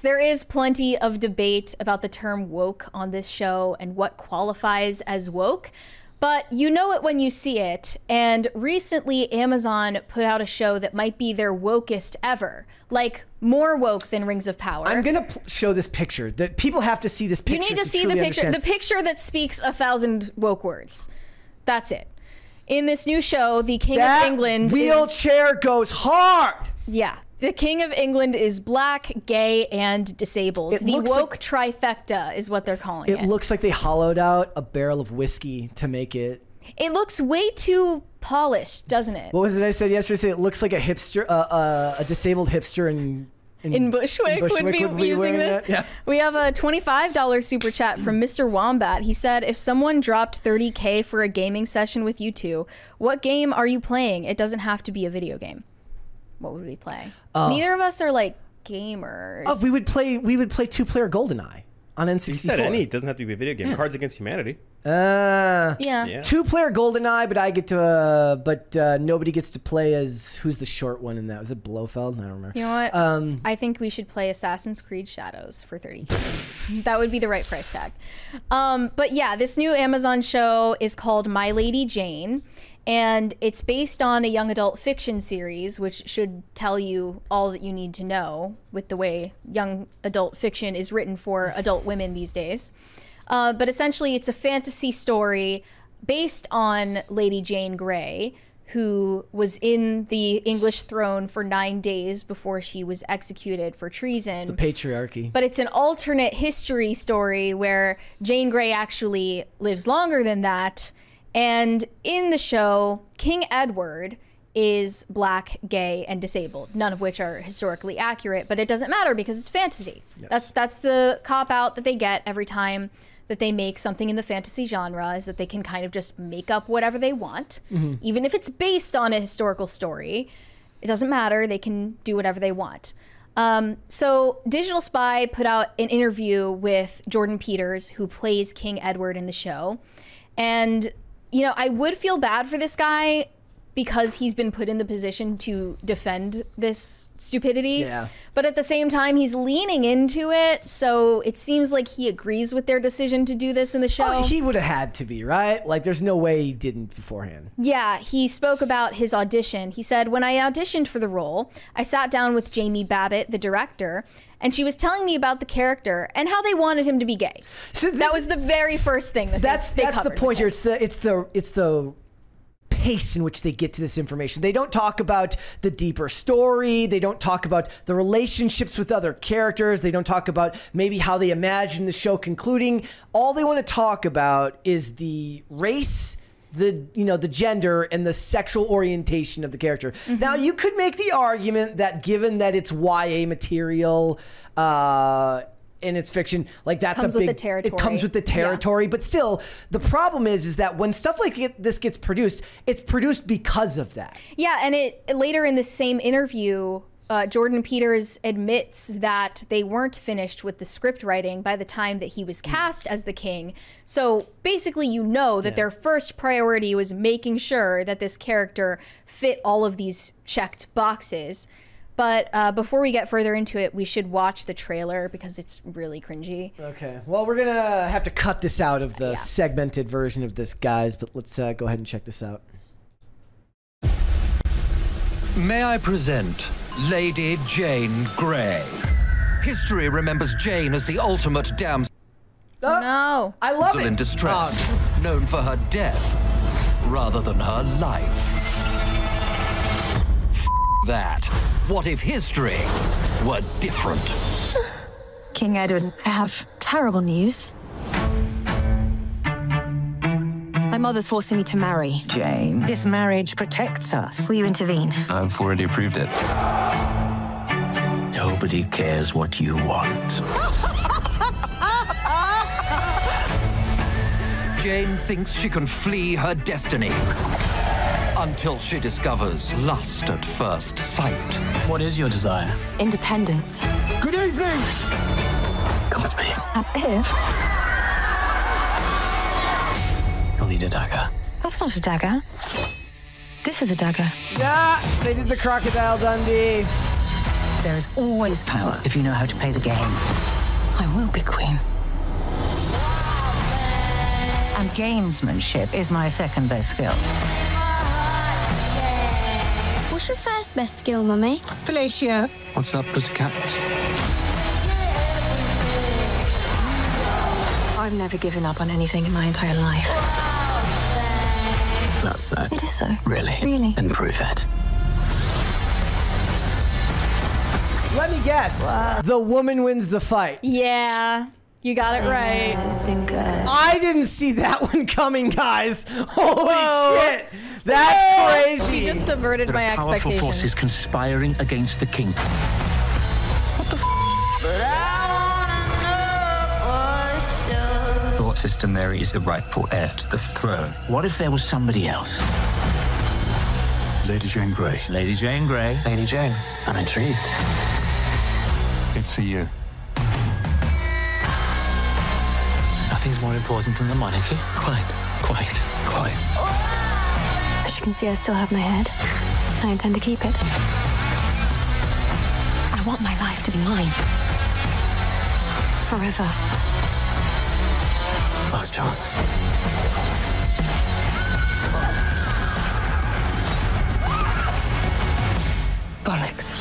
There is plenty of debate about the term woke on this show and what qualifies as woke, but you know it when you see it. And recently, Amazon put out a show that might be their wokest ever, like more woke than Rings of Power. I'm gonna show this picture. That people have to see this picture. You need to see the picture. The picture that speaks 1,000 woke words. That's it. In this new show, the King of England wheelchair goes hard. Yeah. The King of England is black, gay, and disabled. The woke trifecta is what they're calling it. It looks like they hollowed out a barrel of whiskey to make it. It looks way too polished, doesn't it? What was it I said yesterday? It looks like a hipster, a disabled hipster in Bushwick would be using this. Yeah. We have a $25 super chat from Mr. Wombat. He said, if someone dropped $30K for a gaming session with you two, what game are you playing? It doesn't have to be a video game. What would we play? Neither of us are like gamers. We would play 2-player GoldenEye on N64. You said any. It doesn't have to be a video game. Cards Against Humanity. Yeah. 2-player GoldenEye, but I get to, nobody gets to play as, who's the short one in that? Was it Blofeld? I don't remember. You know what? I think we should play Assassin's Creed Shadows for $30K. That would be the right price tag. But yeah, this new Amazon show is called My Lady Jane. And it's based on a young adult fiction series, which should tell you all that you need to know with the way young adult fiction is written for adult women these days. But essentially, it's a fantasy story based on Lady Jane Grey, who was in the English throne for 9 days before she was executed for treason. It's the patriarchy. But it's an alternate history story where Jane Grey actually lives longer than that. And in the show, King Edward is black, gay, and disabled, none of which are historically accurate, but it doesn't matter because it's fantasy. Yes. That's the cop-out that they get every time that they make something in the fantasy genre, is that they can kind of just make up whatever they want. Even if it's based on a historical story, it doesn't matter. They can do whatever they want. So Digital Spy put out an interview with Jordan Peters, who plays King Edward in the show. And you know, I would feel bad for this guy because he's been put in the position to defend this stupidity. Yeah. But at the same time, he's leaning into it. So it seems like he agrees with their decision to do this in the show. Oh, he would have had to be, right? Like, there's no way he didn't beforehand. Yeah, he spoke about his audition. He said, when I auditioned for the role, I sat down with Jamie Babbitt, the director, and she was telling me about the character and how they wanted him to be gay. So that was the very first thing that that's the point here. It's the pace in which they get to this information. They don't talk about the deeper story. They don't talk about the relationships with other characters. They don't talk about maybe how they imagine the show concluding. All they want to talk about is the race, the gender, and the sexual orientation of the character. Now, you could make the argument that given that it's YA material, in its fiction, like that's comes a big, with the territory. It comes with the territory, but still the problem is that when stuff like this gets produced, it's produced because of that. Yeah. And later in the same interview, Jordan Peters admits that they weren't finished with the script writing by the time that he was cast as the king. So basically, you know that their first priority was making sure that this character fit all of these checked boxes. But before we get further into it, we should watch the trailer because it's really cringy. Okay. Well, we're going to have to cut this out of the segmented version of this, guys. But let's go ahead and check this out. May I present Lady Jane Grey? History remembers Jane as the ultimate damsel no. I love it. in distress, known for her death rather than her life. That. What if history were different? King Edward, I have terrible news. My mother's forcing me to marry. Jane, this marriage protects us. Will you intervene? I've already approved it. Nobody cares what you want. Jane thinks she can flee her destiny until she discovers lust at first sight. What is your desire? Independence. Good evening! Come with me. As if. You'll need a dagger. That's not a dagger. This is a dagger. Yeah, they did the Crocodile Dundee. There is always power if you know how to play the game. I will be queen. And gamesmanship is my second best skill. What's your first best skill, Mummy? Fellatio. What's up, pussycat? I've never given up on anything in my entire life. That's so. It is so. Really? Really? And prove it. Let me guess. The woman wins the fight. Yeah, you got it right. I didn't see that one coming, guys. Holy Whoa. shit. That's crazy. She just subverted my Powerful expectations. forces conspiring against the king. Thought Sister Mary is the rightful heir to the throne. What if there was somebody else? Lady Jane Grey. Lady Jane Grey. Lady Jane, I'm intrigued. It's for you. Nothing's more important than the monarchy. Quite. As you can see, I still have my head. I intend to keep it. I want my life to be mine. Forever. Last chance. Bollocks.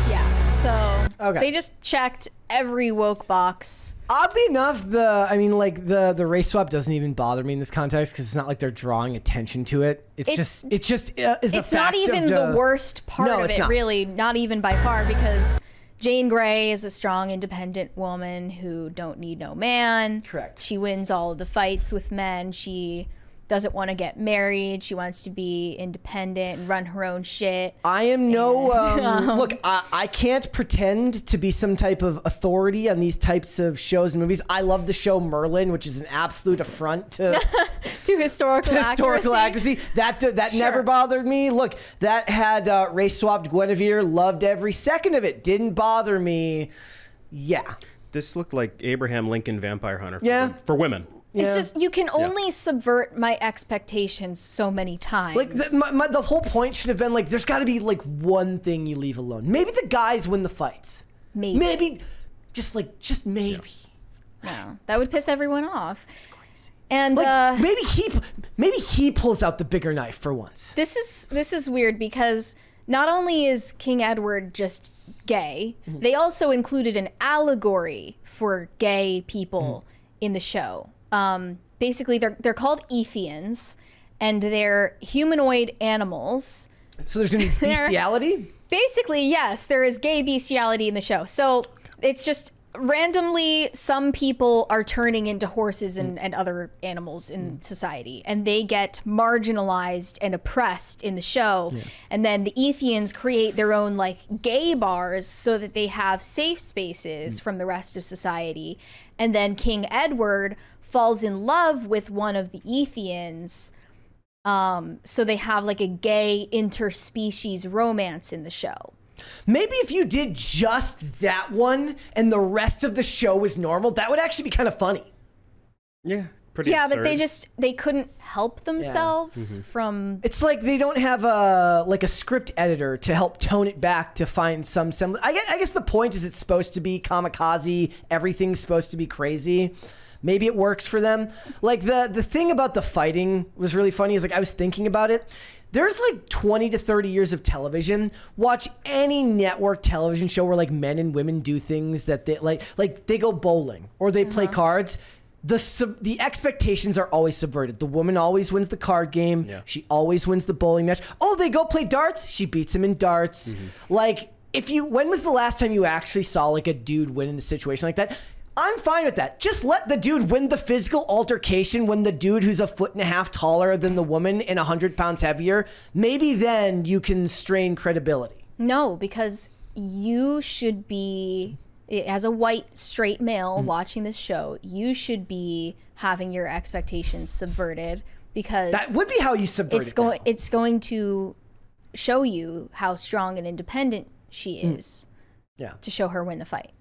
Yeah, so Okay. they just checked every woke box. Oddly enough, the race swap doesn't even bother me in this context because it's not like they're drawing attention to it. It's just is a It's fact not even of the worst part No, of it's it, not. really. Not even by far, because Jane Grey is a strong, independent woman who don't need no man. Correct. She wins all of the fights with men. She doesn't want to get married. She wants to be independent and run her own shit. I am look, I can't pretend to be some type of authority on these types of shows and movies. I love the show Merlin, which is an absolute affront to To historical accuracy. That never bothered me. Look, that had race swapped Guinevere. Loved every second of it. Didn't bother me. Yeah. This looked like Abraham Lincoln Vampire Hunter for women. It's Yeah. just, you can only subvert my expectations so many times. Like the whole point should have been like, there's got to be like one thing you leave alone. Maybe the guys win the fights. Maybe, just maybe. No, that would piss everyone off. It's crazy. And Like maybe he pulls out the bigger knife for once. this is weird because not only is King Edward just gay, they also included an allegory for gay people in the show. Basically, they're called Ethians, and they're humanoid animals. So there's gonna be bestiality. Basically, yes, there is gay bestiality in the show. So it's just randomly some people are turning into horses and other animals in society, and they get marginalized and oppressed in the show. And then the Ethians create their own like gay bars so that they have safe spaces from the rest of society. And then King Edward falls in love with one of the Ethians. So they have like a gay interspecies romance in the show. Maybe if you did just that one and the rest of the show was normal, that would actually be kind of funny. Yeah, pretty Yeah, absurd. but they couldn't help themselves from. It's like they don't have a script editor to help tone it back to find some semblance. I guess the point is it's supposed to be kamikaze. Everything's supposed to be crazy. Maybe it works for them. Like the thing about the fighting was really funny is like I was thinking about it. There's like 20 to 30 years of television. Watch any network television show where like men and women do things that they like they go bowling or they play cards. The expectations are always subverted. The woman always wins the card game. Yeah. She always wins the bowling match. Oh, they go play darts. She beats him in darts. Like when was the last time you actually saw like a dude win in a situation like that? I'm fine with that. Just let the dude win the physical altercation when the dude who's a foot and a half taller than the woman and 100 pounds heavier, maybe then you can strain credibility. No, because you should be, as a white straight male watching this show, you should be having your expectations subverted because That would be how you subvert it. it's going to show you how strong and independent she is. Yeah. To show her win the fight.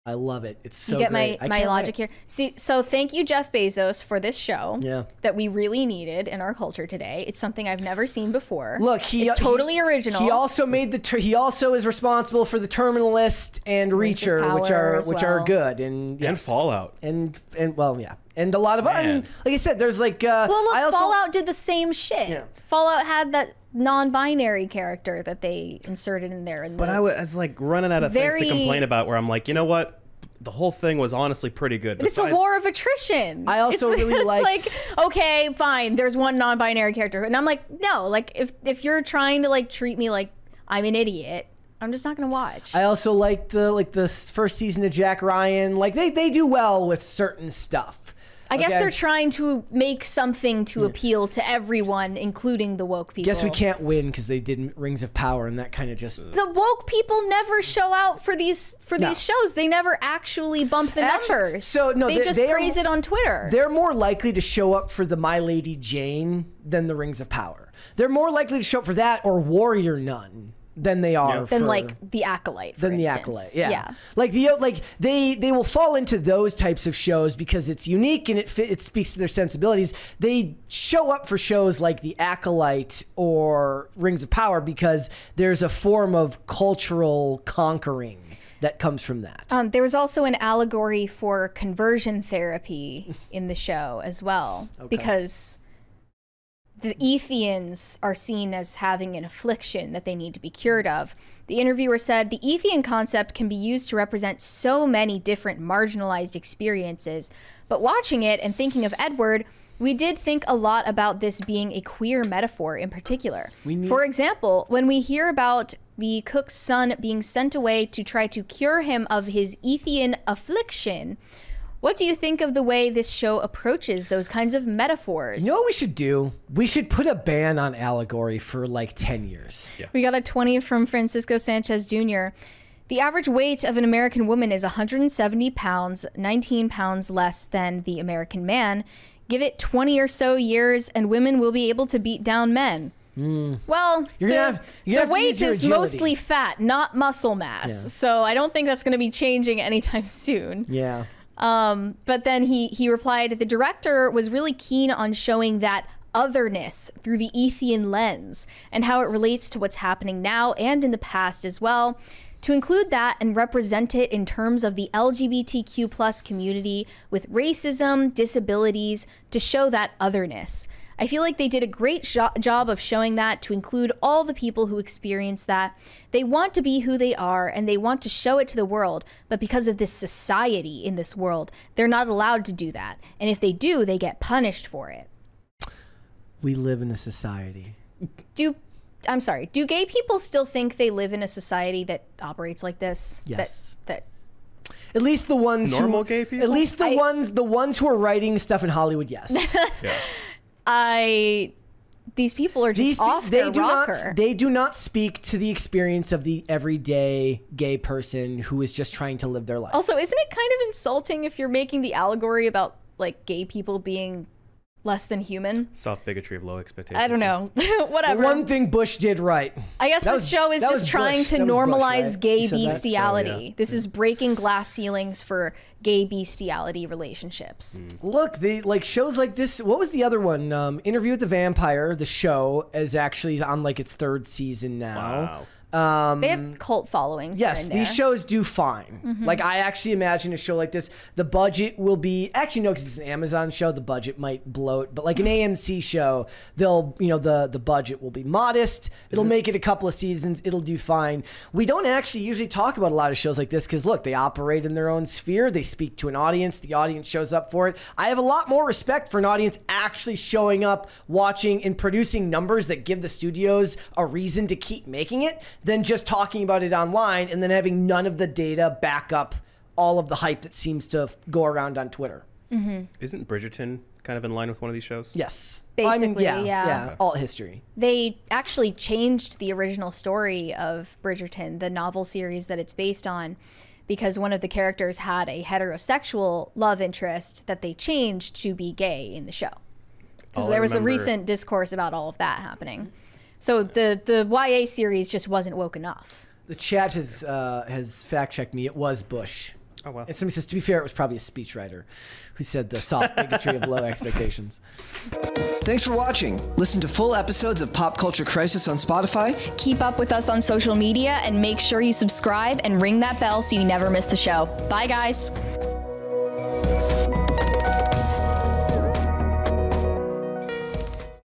I love it. It's so you get great. my logic here. See, so thank you, Jeff Bezos, for this show that we really needed in our culture today. It's something I've never seen before. Look, it's totally original. He also made he also is responsible for the Terminalist and Reacher, which are good, and Fallout, and well, yeah, and a lot of like I said, there's like Fallout did the same shit. Yeah. Fallout had that non-binary character that they inserted in there. But I was like running out of things to complain about, where I'm like, you know what? The whole thing was honestly pretty good. But it's a war of attrition. I also really liked... like, okay, fine, there's one non-binary character. And I'm like, no, like, if you're trying to, like, treat me like I'm an idiot, I'm just not going to watch. I also liked the first season of Jack Ryan. Like, they do well with certain stuff. I guess they're trying to make something to appeal to everyone, including the woke people. Guess we can't win because they did Rings of Power, and that kind of just... The woke people never show out for these shows. They never actually bump the numbers. So no, they just praise it on Twitter. They're more likely to show up for the My Lady Jane than the Rings of Power. They're more likely to show up for that or Warrior Nun than they are than like the Acolyte. For instance. The Acolyte, yeah. Like they will fall into those types of shows because it's unique and it speaks to their sensibilities. They show up for shows like the Acolyte or Rings of Power because there's a form of cultural conquering that comes from that. There was also an allegory for conversion therapy in the show as well, because the Ethians are seen as having an affliction that they need to be cured of. The interviewer said, the Ethian concept can be used to represent so many different marginalized experiences, but watching it and thinking of Edward, we did think a lot about this being a queer metaphor in particular. For example, when we hear about the cook's son being sent away to try to cure him of his Ethian affliction, what do you think of the way this show approaches those kinds of metaphors? You know what we should do? We should put a ban on allegory for like 10 years. Yeah. We got a 20 from Francisco Sanchez Jr. The average weight of an American woman is 170 pounds, 19 pounds less than the American man. Give it 20 or so years and women will be able to beat down men. Well, the weight is mostly fat, not muscle mass. Yeah. So I don't think that's going to be changing anytime soon. Yeah. But then he replied, the director was really keen on showing that otherness through the Ethian lens and how it relates to what's happening now and in the past as well. To include that and represent it in terms of the LGBTQ plus community with racism, disabilities, to show that otherness. I feel like they did a great job of showing that, to include all the people who experience that. They want to be who they are and they want to show it to the world, but because of this society in this world, they're not allowed to do that. And if they do, they get punished for it. We live in a society. Do gay people still think they live in a society that operates like this? Yes. That at least the ones gay people? At least the ones who are writing stuff in Hollywood, yes. Yeah. These people are just off their rocker. They do not speak to the experience of the everyday gay person who is just trying to live their life. Also, isn't it kind of insulting if you're making the allegory about like gay people being less than human? Soft bigotry of low expectations. I don't know. Whatever. The one thing Bush did right. I guess this show is just trying to normalize gay bestiality. Show, yeah. This is breaking glass ceilings for gay bestiality relationships. Look, shows like this. What was the other one? Interview with the Vampire. The show is actually on like its 3rd season now. Wow. They have cult followings. Yes, these shows do fine. Like, I actually imagine a show like this, the budget will be, actually no, because it's an Amazon show, the budget might bloat, but like an AMC show, the budget will be modest. It'll make it a couple of seasons. It'll do fine. We don't actually usually talk about a lot of shows like this because, look, they operate in their own sphere. They speak to an audience. The audience shows up for it. I have a lot more respect for an audience actually showing up, watching, and producing numbers that give the studios a reason to keep making it, than just talking about it online and then having none of the data back up all of the hype that seems to go around on Twitter. Isn't Bridgerton kind of in line with one of these shows? Yes. Basically, yeah. Alt history. They actually changed the original story of Bridgerton, the novel series that it's based on, because one of the characters had a heterosexual love interest that they changed to be gay in the show. So there was a recent discourse about all of that happening. So the YA series just wasn't woke enough. The chat has fact checked me. It was Bush. Oh, wow. And somebody says, to be fair, it was probably a speechwriter who said the soft bigotry of low expectations. Thanks for watching. Listen to full episodes of Pop Culture Crisis on Spotify. Keep up with us on social media and make sure you subscribe and ring that bell so you never miss the show. Bye, guys.